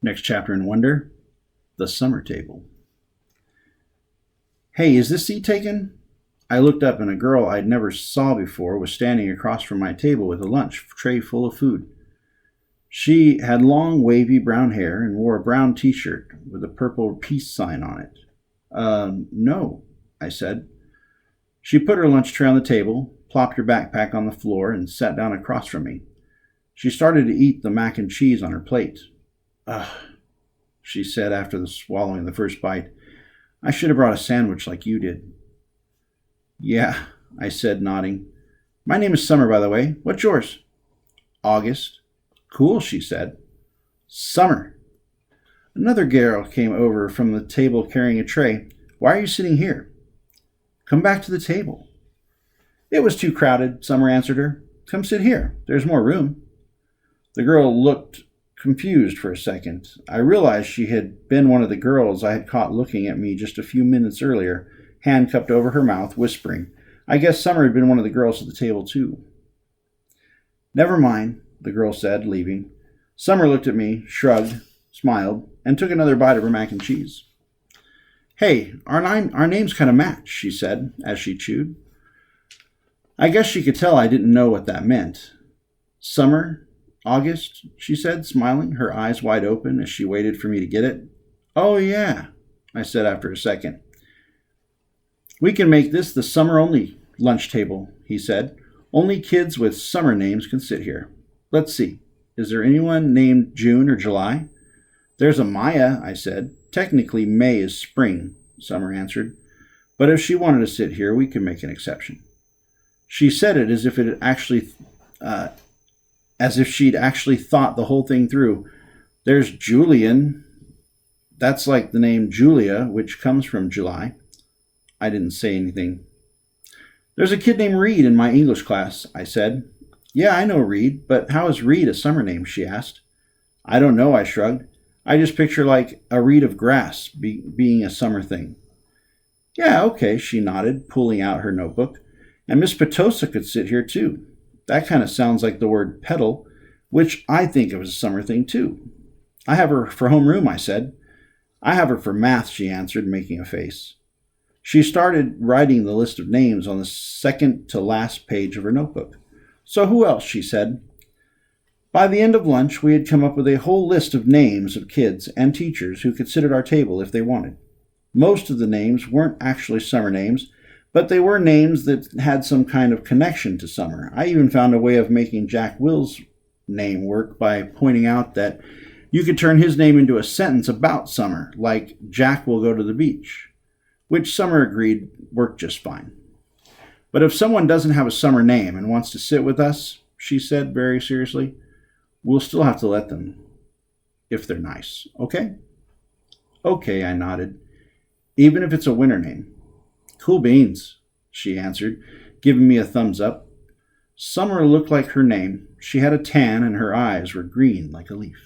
Next chapter in Wonder, the summer table. Hey, is this seat taken? I looked up and a girl I'd never saw before was standing across from my table with a lunch tray full of food. She had long, wavy brown hair and wore a brown t-shirt with a purple peace sign on it. No, I said. She put her lunch tray on the table, plopped her backpack on the floor, and sat down across from me. She started to eat the mac and cheese on her plate. Ugh, she said after swallowing the first bite. I should have brought a sandwich like you did. Yeah, I said, nodding. My name is Summer, by the way. What's yours? August. Cool, she said. Summer. Another girl came over from the table carrying a tray. Why are you sitting here? Come back to the table. It was too crowded, Summer answered her. Come sit here. There's more room. The girl looked confused for a second. I realized she had been one of the girls I had caught looking at me just a few minutes earlier, hand cupped over her mouth, whispering. I guess Summer had been one of the girls at the table, too. Never mind, the girl said, leaving. Summer looked at me, shrugged, smiled, and took another bite of her mac and cheese. Hey, our names kind of match, she said, as she chewed. I guess she could tell I didn't know what that meant. Summer, August, she said, smiling, her eyes wide open as she waited for me to get it. Oh, yeah, I said after a second. We can make this the summer-only lunch table, he said. Only kids with summer names can sit here. Let's see. Is there anyone named June or July? There's a Maya, I said. Technically, May is spring, Summer answered. But if she wanted to sit here, we could make an exception. She said it as if she'd actually thought the whole thing through. There's Julian. That's like the name Julia, which comes from July. I didn't say anything. There's a kid named Reed in my English class, I said. Yeah, I know Reed, but how is Reed a summer name, she asked. I don't know, I shrugged. I just picture like a reed of grass being a summer thing. Yeah, okay, she nodded, pulling out her notebook. And Miss Petosa could sit here too. That kind of sounds like the word petal, which I think of as a summer thing too. I have her for homeroom, I said. I have her for math, she answered, making a face. She started writing the list of names on the second to last page of her notebook. So who else, she said. By the end of lunch, we had come up with a whole list of names of kids and teachers who could sit at our table if they wanted. Most of the names weren't actually summer names, but they were names that had some kind of connection to summer. I even found a way of making Jack Will's name work by pointing out that you could turn his name into a sentence about summer, like Jack will go to the beach, which Summer agreed worked just fine. But if someone doesn't have a summer name and wants to sit with us, she said very seriously, we'll still have to let them, if they're nice, okay? Okay, I nodded, even if it's a winter name. Cool beans, she answered, giving me a thumbs up. Summer looked like her name. She had a tan and her eyes were green like a leaf.